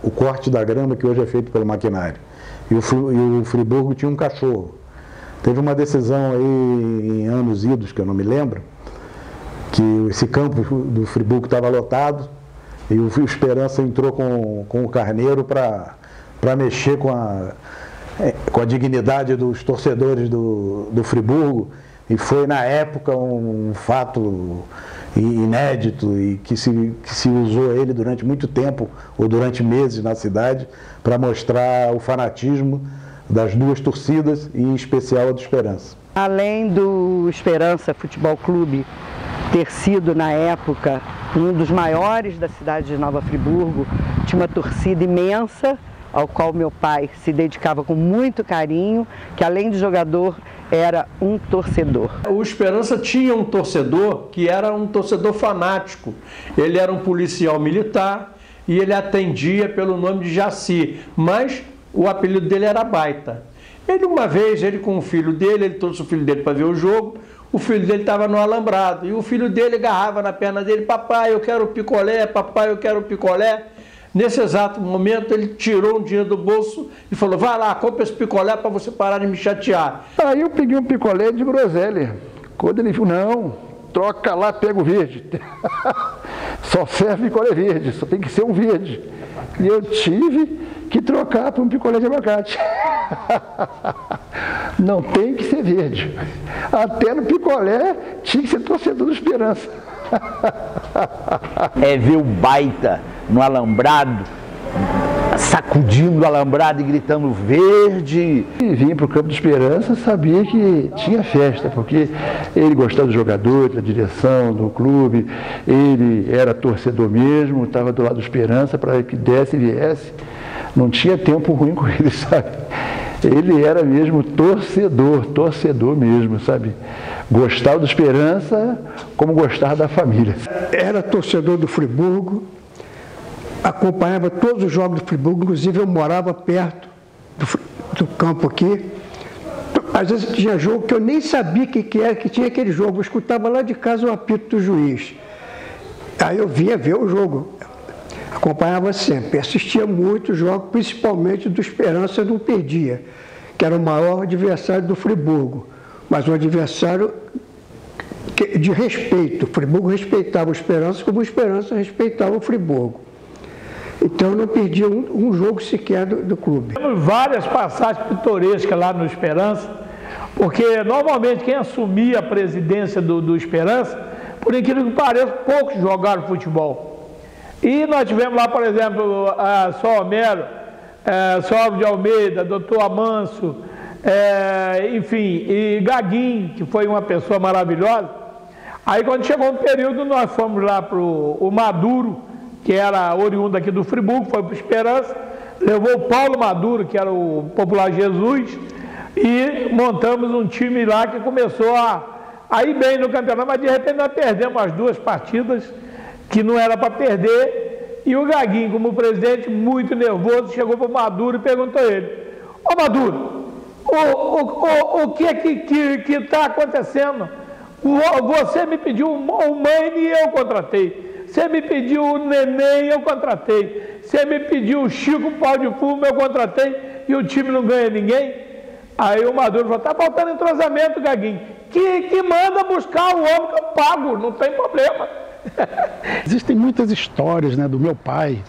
o corte da grama, que hoje é feito pelo maquinário. E o Friburgo tinha um cachorro. Teve uma decisão aí em anos idos, que eu não me lembro, que esse campo do Friburgo estava lotado e o Esperança entrou com o carneiro para mexer com com a dignidade dos torcedores do Friburgo, e foi na época um fato inédito e que se usou ele durante muito tempo, ou durante meses na cidade, para mostrar o fanatismo das duas torcidas, e em especial a do Esperança. Além do Esperança Futebol Clube ter sido, na época, um dos maiores da cidade de Nova Friburgo, tinha uma torcida imensa, ao qual meu pai se dedicava com muito carinho, que além de jogador, era um torcedor. O Esperança tinha um torcedor que era um torcedor fanático. Ele era um policial militar e ele atendia pelo nome de Jaci, mas o apelido dele era Baita. Uma vez, ele com o filho dele, ele trouxe o filho dele para ver o jogo, o filho dele estava no alambrado e o filho dele agarrava na perna dele: papai, eu quero picolé, papai, eu quero picolé. Nesse exato momento, ele tirou um dinheiro do bolso e falou: vai lá, compra esse picolé para você parar de me chatear. Aí eu peguei um picolé de groselha. Quando ele falou: não, troca lá, pega o verde. Só serve picolé verde, só tem que ser um verde. E eu tive que trocar por um picolé de abacate. Não tem que ser verde. Até no picolé tinha que ser torcedor do Esperança. É ver o Baita no alambrado, sacudindo o alambrado e gritando verde. E vim para o Campo de Esperança, sabia que tinha festa, porque ele gostava do jogador, da direção, do clube, ele era torcedor mesmo, estava do lado do Esperança para que desse e viesse. Não tinha tempo ruim com ele, sabe? Ele era mesmo torcedor mesmo, sabe? Gostava do Esperança como gostava da família. Era torcedor do Friburgo, acompanhava todos os jogos do Friburgo, inclusive eu morava perto do campo aqui. Às vezes tinha jogo que eu nem sabia que era, que tinha aquele jogo, eu escutava lá de casa o apito do juiz. Aí eu vinha ver o jogo, acompanhava sempre, assistia muitos jogos, principalmente do Esperança, eu não perdia, que era o maior adversário do Friburgo, mas um adversário de respeito. O Friburgo respeitava o Esperança como o Esperança respeitava o Friburgo. Então eu não perdia um jogo sequer do clube. Temos várias passagens pitorescas lá no Esperança, porque normalmente quem assumia a presidência do Esperança, por incrível que pareça, poucos jogaram futebol. E nós tivemos lá, por exemplo, Só Homero, Só Álvaro de Almeida, Doutor Amanso, enfim, e Gaguinho, que foi uma pessoa maravilhosa. Aí quando chegou um período, nós fomos lá para o Maduro, que era oriundo aqui do Friburgo, foi para o Esperança, levou o Paulo Maduro, que era o popular Jesus, e montamos um time lá que começou a ir bem no campeonato, mas de repente nós perdemos as duas partidas, que não era para perder, e o Gaguinho, como presidente, muito nervoso, chegou para o Maduro e perguntou a ele: ô Maduro, o que é que está acontecendo? Você me pediu o Mãe e eu contratei. Você me pediu o Neném, eu contratei. Você me pediu o Chico Pau de Fumo, eu contratei. E o time não ganha ninguém. Aí o Maduro falou: tá faltando entrosamento, Gaguinho. Que manda buscar o homem que eu pago, não tem problema. Existem muitas histórias, né, do meu pai,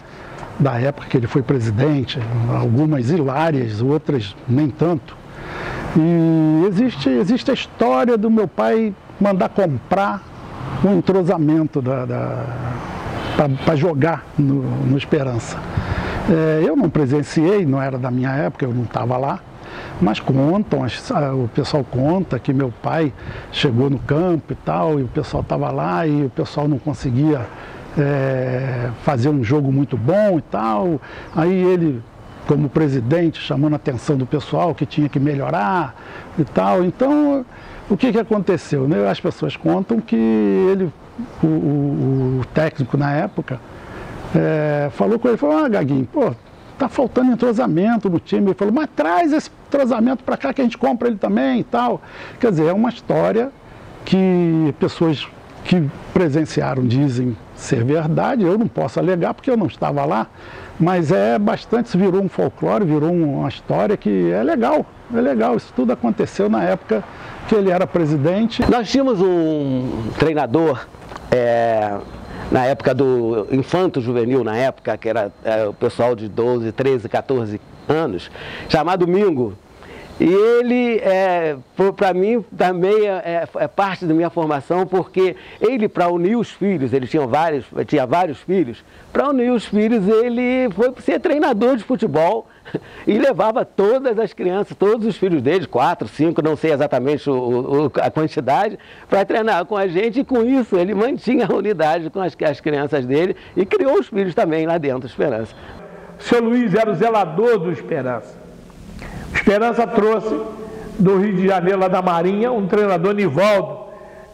da época que ele foi presidente, algumas hilárias, outras nem tanto. E existe a história do meu pai mandar comprar um entrosamento para jogar no Esperança. Eu não presenciei, não era da minha época, eu não estava lá, mas contam, o pessoal conta que meu pai chegou no campo e tal, e o pessoal estava lá e o pessoal não conseguia fazer um jogo muito bom e tal. Aí ele, como presidente, chamando a atenção do pessoal que tinha que melhorar e tal. Então, o que aconteceu, né? As pessoas contam que ele, o técnico na época, falou com ele, falou: Gaguinho, pô, tá faltando entrosamento no time. Ele falou: mas traz esse entrosamento para cá que a gente compra ele também e tal. Quer dizer, é uma história que pessoas que presenciaram dizem ser verdade. Eu não posso alegar porque eu não estava lá, mas bastante, virou um folclore, virou uma história que é legal, isso tudo aconteceu na época que ele era presidente. Nós tínhamos um treinador na época do infanto juvenil, na época, que era o pessoal de 12, 13, 14 anos, chamado Mingo. E ele, para mim, também é parte da minha formação, porque ele, para unir os filhos, ele tinha vários filhos, para unir os filhos, ele foi ser treinador de futebol e levava todas as crianças, todos os filhos dele, 4, 5, não sei exatamente a quantidade, para treinar com a gente, e com isso ele mantinha a unidade com as crianças dele e criou os filhos também lá dentro do Esperança. O seu Luiz era o zelador do Esperança. O Esperança trouxe do Rio de Janeiro, lá da Marinha, um treinador, Nivaldo.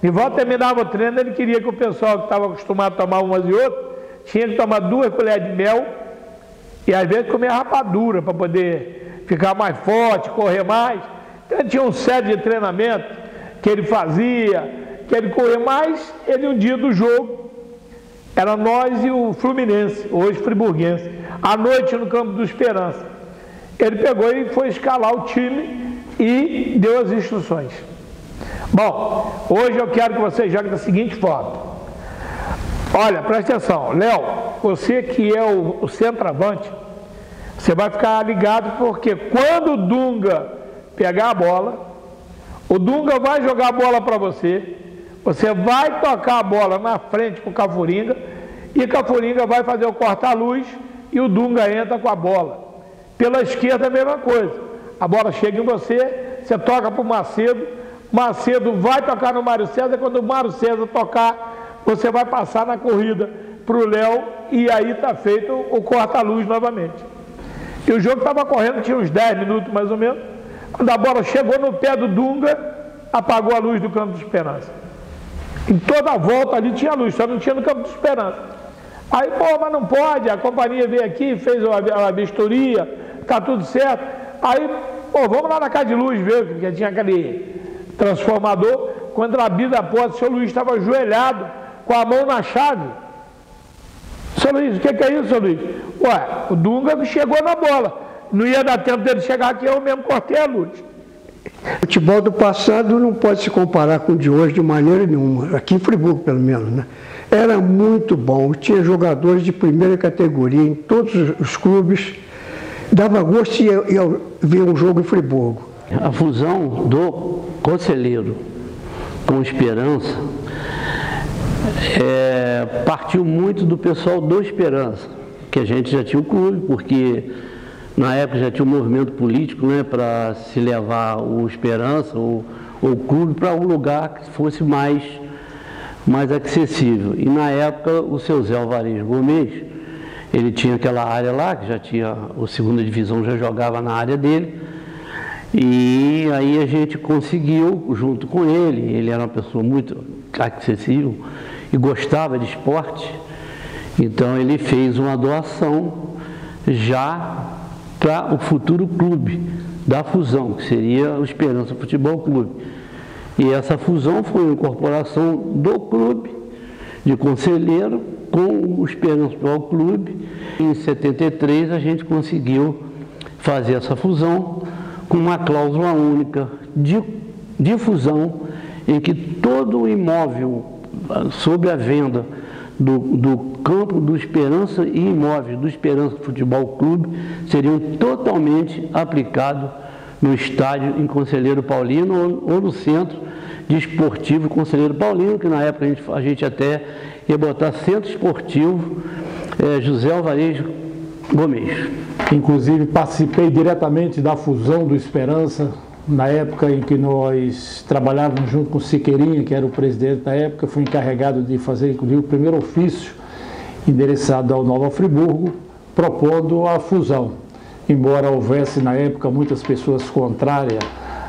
Nivaldo terminava o treino, ele queria que o pessoal que estava acostumado a tomar umas e outras, tinha que tomar 2 colheres de mel e às vezes comer rapadura para poder ficar mais forte, correr mais. Então ele tinha um série de treinamento que ele fazia, que ele corria mais. Ele, um dia do jogo, era nós e o Fluminense, hoje friburguense, à noite no campo do Esperança. Ele pegou e foi escalar o time e deu as instruções. Bom, hoje eu quero que você jogue da seguinte forma. Olha, presta atenção, Léo, você que é o centroavante, você vai ficar ligado, porque quando o Dunga pegar a bola, o Dunga vai jogar a bola para você, você vai tocar a bola na frente para o Cafuringa, e o Cafuringa vai fazer o corta-luz e o Dunga entra com a bola. Pela esquerda a mesma coisa, a bola chega em você, você toca para o Macedo, Macedo vai tocar no Mário César, quando o Mário César tocar, você vai passar na corrida para o Léo, e aí está feito o corta-luz novamente. E o jogo estava correndo, tinha uns 10 minutos mais ou menos, quando a bola chegou no pé do Dunga, apagou a luz do campo de Esperança. Em toda a volta ali tinha luz, só não tinha no campo de Esperança. Aí, pô, mas não pode, a companhia veio aqui, fez a vistoria, tá tudo certo. Aí, pô, vamos lá na casa de luz ver, porque tinha aquele transformador. Quando abri a porta, o seu Luiz estava ajoelhado, com a mão na chave. Seu Luiz, o que é isso, seu Luiz? Ué, o Dunga chegou na bola. Não ia dar tempo dele chegar aqui, eu mesmo cortei a luz. O futebol do passado não pode se comparar com o de hoje de maneira nenhuma, aqui em Friburgo pelo menos, né? Era muito bom, tinha jogadores de primeira categoria em todos os clubes, dava gosto de ver um jogo em Friburgo. A fusão do Conselheiro com Esperança partiu muito do pessoal do Esperança, que a gente já tinha o clube, porque na época já tinha um movimento político, né, para se levar o Esperança ou o clube para um lugar que fosse mais acessível. E na época o seu Zé Alvarez Gomes, ele tinha aquela área lá, que já tinha, a segunda divisão já jogava na área dele, e aí a gente conseguiu, junto com ele era uma pessoa muito acessível e gostava de esporte, então ele fez uma doação já para o futuro clube da fusão, que seria o Esperança Futebol Clube. E essa fusão foi uma incorporação do clube de Conselheiro com o Esperança Futebol Clube. Em 73 a gente conseguiu fazer essa fusão com uma cláusula única de fusão, em que todo o imóvel sob a venda do campo do Esperança e imóveis do Esperança Futebol Clube seriam totalmente aplicados no estádio em Conselheiro Paulino ou no centro desportivo Conselheiro Paulino, que na época a gente até ia botar Centro Esportivo José Alvarez Gomes. Inclusive participei diretamente da fusão do Esperança, na época em que nós trabalhávamos junto com o Siqueirinha, que era o presidente da época. Fui encarregado de fazer, inclusive, o primeiro ofício endereçado ao Nova Friburgo, propondo a fusão. Embora houvesse, na época, muitas pessoas contrárias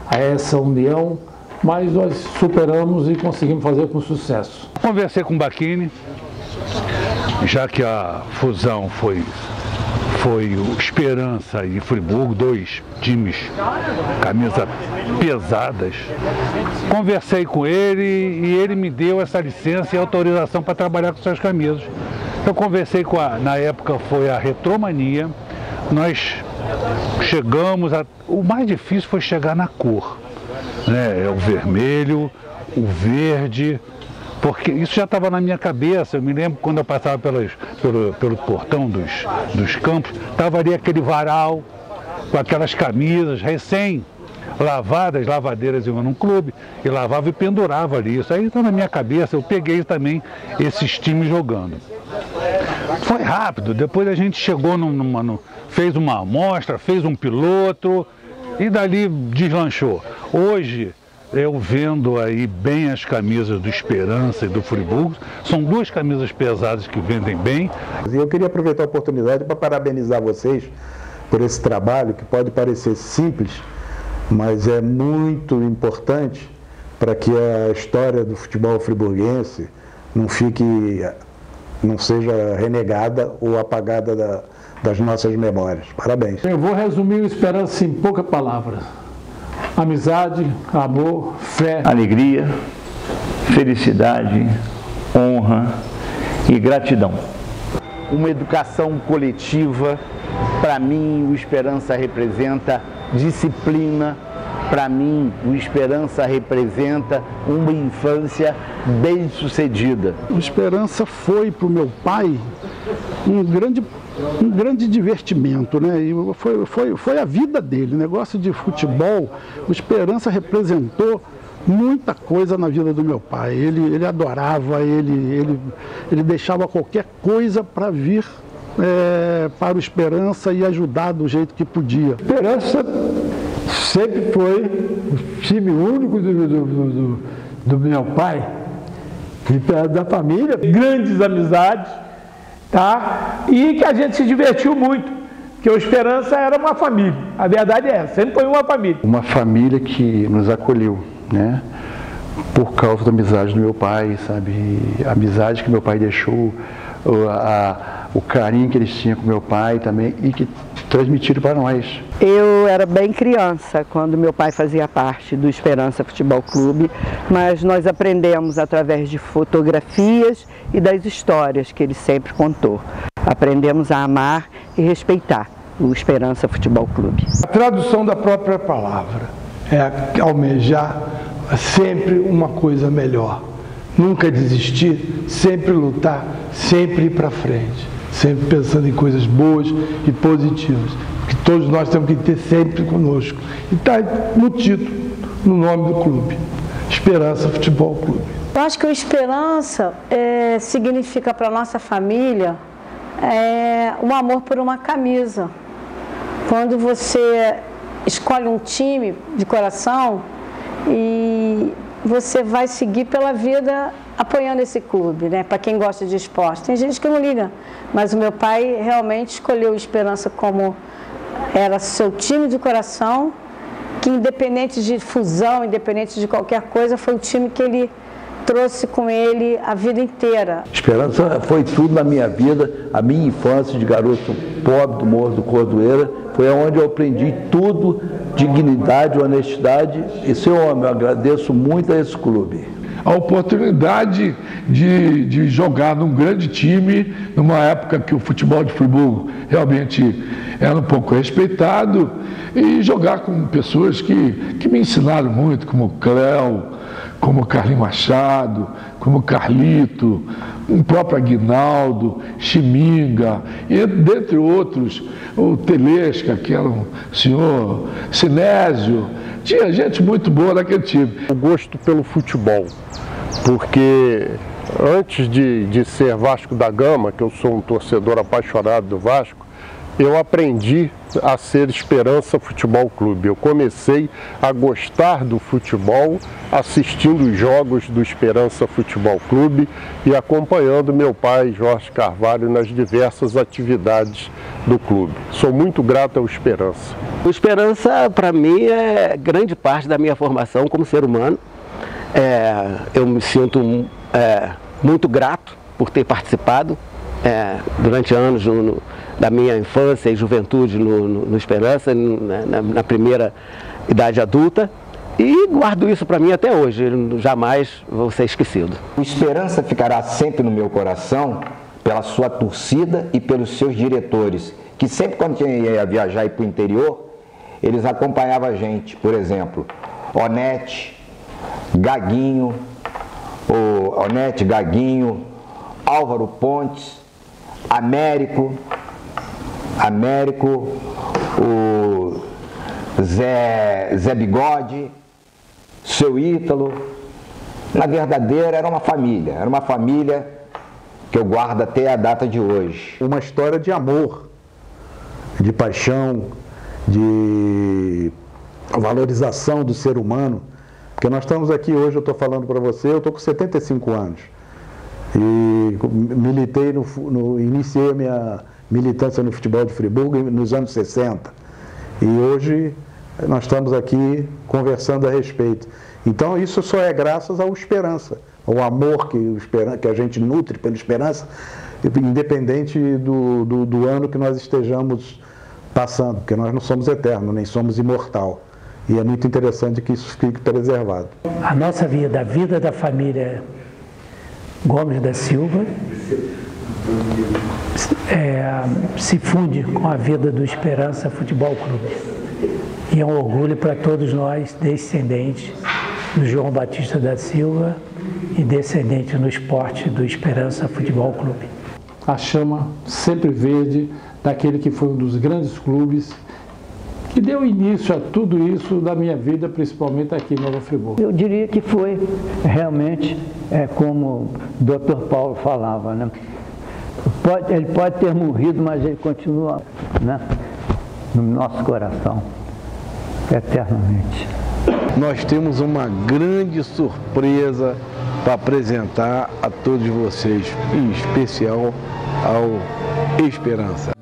a essa união, mas nós superamos e conseguimos fazer com sucesso. Conversei com o Bacchini, já que a fusão foi o Esperança e Friburgo, 2 times, camisas pesadas. Conversei com ele e ele me deu essa licença e autorização para trabalhar com suas camisas. Eu conversei com na época foi a Retromania, nós chegamos, o mais difícil foi chegar na cor, né? O vermelho, o verde, porque isso já estava na minha cabeça. Eu me lembro quando eu passava pelo portão dos campos, estava ali aquele varal com aquelas camisas recém-lavadas, lavadeiras iam num clube e lavava e pendurava ali. Isso aí está na minha cabeça, eu peguei também esses times jogando. Foi rápido, depois a gente chegou fez uma amostra, fez um piloto e dali deslanchou. Hoje, eu vendo aí bem as camisas do Esperança e do Friburgo, são duas camisas pesadas que vendem bem. E eu queria aproveitar a oportunidade para parabenizar vocês por esse trabalho, que pode parecer simples, mas é muito importante para que a história do futebol friburguense não seja renegada ou apagada das nossas memórias. Parabéns. Eu vou resumir o Esperança em poucas palavras. Amizade, amor, fé, alegria, felicidade, honra e gratidão. Uma educação coletiva. Para mim, o Esperança representa disciplina. Para mim, o Esperança representa uma infância bem-sucedida. O Esperança foi para o meu pai um grande divertimento, né? E foi a vida dele. O negócio de futebol, o Esperança representou muita coisa na vida do meu pai. Ele adorava, ele deixava qualquer coisa para vir para o Esperança e ajudar do jeito que podia. Esperança sempre foi o time único do meu pai, da família. Grandes amizades, tá? E que a gente se divertiu muito, porque o Esperança era uma família. A verdade é essa, sempre foi uma família. Uma família que nos acolheu, né? Por causa da amizade do meu pai, sabe? A amizade que meu pai deixou, o carinho que eles tinham com meu pai também e que transmitiram para nós. Eu era bem criança quando meu pai fazia parte do Esperança Futebol Clube, mas nós aprendemos através de fotografias e das histórias que ele sempre contou. Aprendemos a amar e respeitar o Esperança Futebol Clube. A tradução da própria palavra é almejar sempre uma coisa melhor. Nunca desistir, sempre lutar, sempre ir para frente. Sempre pensando em coisas boas e positivas, que todos nós temos que ter sempre conosco. E está no título, no nome do clube, Esperança Futebol Clube. Eu acho que o Esperança significa para a nossa família um amor por uma camisa. Quando você escolhe um time de coração e você vai seguir pela vida apoiando esse clube, né? Para quem gosta de esporte. Tem gente que não liga, mas o meu pai realmente escolheu o Esperança como era seu time de coração, que independente de fusão, independente de qualquer coisa, foi o time que ele trouxe com ele a vida inteira. Esperança foi tudo na minha vida, a minha infância de garoto pobre do Morro do Cordoeira, foi onde eu aprendi tudo, dignidade, honestidade e ser homem. Eu agradeço muito a esse clube. A oportunidade de jogar num grande time, numa época que o futebol de Friburgo realmente era um pouco respeitado, e jogar com pessoas que me ensinaram muito, como o Cléo, como o Carlinhos Machado, como o Carlito, o próprio Aguinaldo, Chiminga, e dentre outros, o Telesca, que era um senhor, Sinésio. Tinha gente muito boa naquele time. O gosto pelo futebol, porque antes de ser Vasco da Gama, que eu sou um torcedor apaixonado do Vasco, eu aprendi a ser Esperança Futebol Clube. Eu comecei a gostar do futebol assistindo os jogos do Esperança Futebol Clube e acompanhando meu pai, Jorge Carvalho, nas diversas atividades do clube. Sou muito grato ao Esperança. O Esperança, para mim, é grande parte da minha formação como ser humano. Eu me sinto muito grato por ter participado durante anos da minha infância e juventude no Esperança, na primeira idade adulta, e guardo isso para mim até hoje, jamais vou ser esquecido. O Esperança ficará sempre no meu coração pela sua torcida e pelos seus diretores, que sempre quando ia viajar e para o interior, eles acompanhavam a gente, por exemplo, Onete, Gaguinho, o Onete, Gaguinho, Álvaro Pontes, Américo, o Zé Bigode, seu Ítalo. Na verdadeira era uma família que eu guardo até a data de hoje. Uma história de amor, de paixão, de valorização do ser humano, porque nós estamos aqui hoje, eu estou falando para você, eu estou com 75 anos e militei, iniciei a minha militância no futebol de Friburgo nos anos 60 e hoje nós estamos aqui conversando a respeito. Então isso só é graças ao Esperança, ao amor que a gente nutre pela Esperança, independente do ano que nós estejamos passando, porque nós não somos eternos, nem somos imortal. E é muito interessante que isso fique preservado. A nossa vida, a vida da família Gomes da Silva, se funde com a vida do Esperança Futebol Clube. E é um orgulho para todos nós, descendentes do João Batista da Silva e descendentes no esporte do Esperança Futebol Clube. A chama sempre verde daquele que foi um dos grandes clubes que deu início a tudo isso da minha vida, principalmente aqui em Nova Friburgo. Eu diria que foi realmente, como o Dr. Paulo falava, né? Ele pode ter morrido, mas ele continua, né, no nosso coração, eternamente. Nós temos uma grande surpresa para apresentar a todos vocês, em especial ao Esperança.